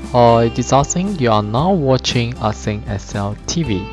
Hi, this is Asing. You are now watching Asing SL TV.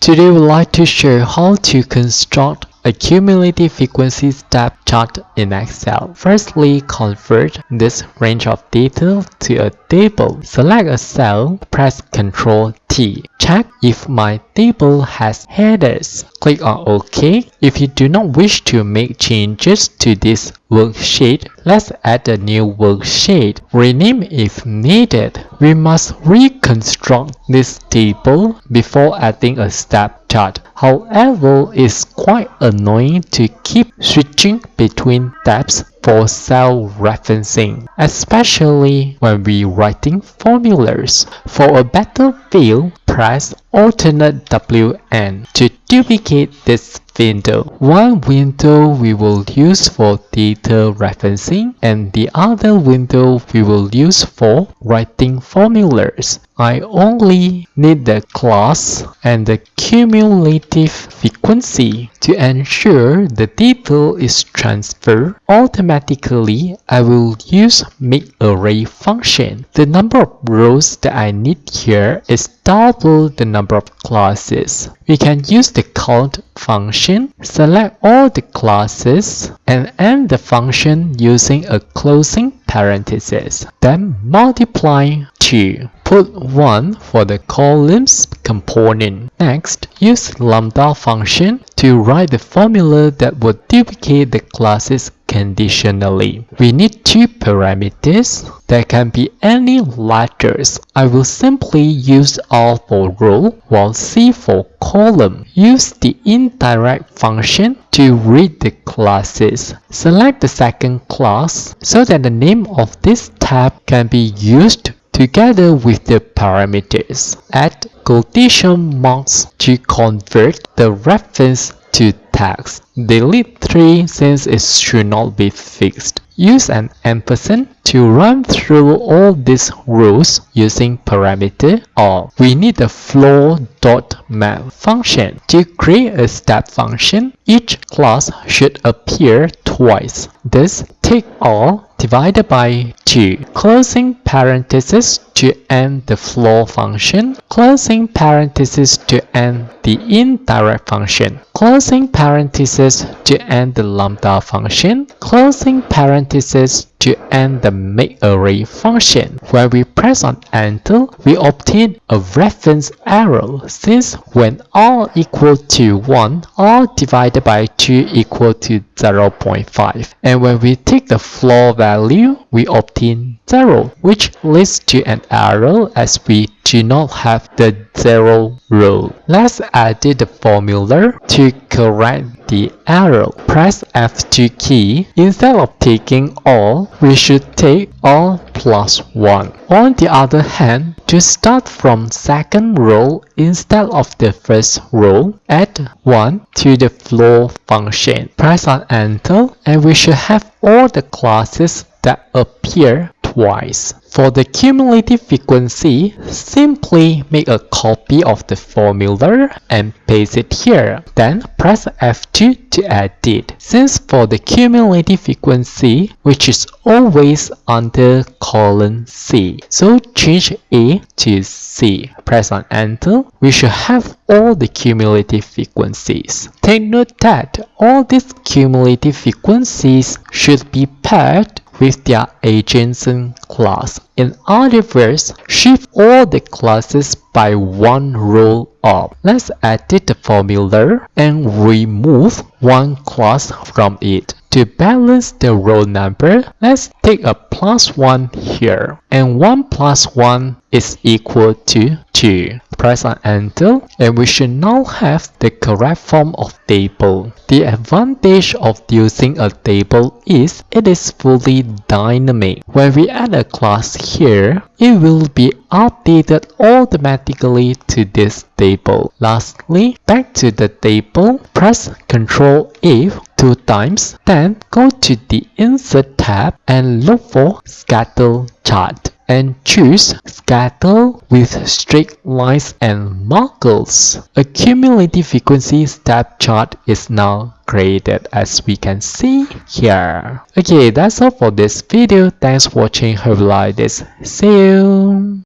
Today we'd like to show how to construct a cumulative frequency step chart in Excel. Firstly, convert this range of data to a table. Select a cell, press Ctrl T. Check if my table has headers. Click on OK. If you do not wish to make changes to this worksheet, let's add a new worksheet. Rename if needed. We must reconstruct this table before adding a step chart. However, it's quite annoying to keep switching between tabs for cell referencing, especially when we're writing formulas. For a better feel, press Alternate WN to duplicate this window. One window we will use for data referencing and the other window we will use for writing formulas. I only need the class and the cumulative frequency. To ensure the data is transferred automatically, I will use MAKEARRAY function. The number of rows that I need here is double the number of classes. We can use the count function, select all the classes, and end the function using a closing parenthesis. Then multiply 2. Put 1 for the columns component. Next, use lambda function to write the formula that would duplicate the classes conditionally. We need two parameters. There can be any letters. I will simply use R for row while C for column. Use the INDIRECT function to read the classes. Select the second class so that the name of this tab can be used together with the parameters. Add quotation marks to convert the reference to text. Delete 3 since it should not be fixed. Use an ampersand to run through all these rows using parameter R. We need a floor.map function. To create a step function, each class should appear twice. Thus, take R divided by 2. Closing parenthesis to end the floor function. Closing parenthesis to end the INDIRECT function. Closing parenthesis to end the lambda function. Closing parenthesis to end the MAKEARRAY function. When we press on enter, we obtain a reference error since when R equal to 1, R divided by 2 equal to 0.5. And when we take the floor value, we obtain 0, which leads to an error as we do not have the 0 row. Let's edit the formula to correct the error. Press F2 key. Instead of taking all, we should take all plus 1. On the other hand, to start from second row instead of the first row, add 1 to the floor function. Press on enter and we should have all the classes that appear twice. For the cumulative frequency, simply make a copy of the formula and paste it here. Then press F2 to edit. Since for the cumulative frequency, which is always under column C, so change A to C. Press on enter. We should have all the cumulative frequencies. Take note that all these cumulative frequencies should be paired with their adjacent class. In other words, shift all the classes by one row up. Let's edit the formula and remove one class from it. To balance the row number, let's take a plus 1 here, and 1 plus 1 is equal to 2. Press on enter and we should now have the correct form of table. The advantage of using a table is it is fully dynamic. When we add a class here, it will be updated automatically to this table. Lastly, back to the table, press Ctrl F 2 times, then go to the Insert tab and look for Scatter Chart and choose Scatter with Straight Lines and Markers. A cumulative frequency step chart is now created, as we can see here. Okay, that's all for this video. Thanks for watching. Hope you like this. See you.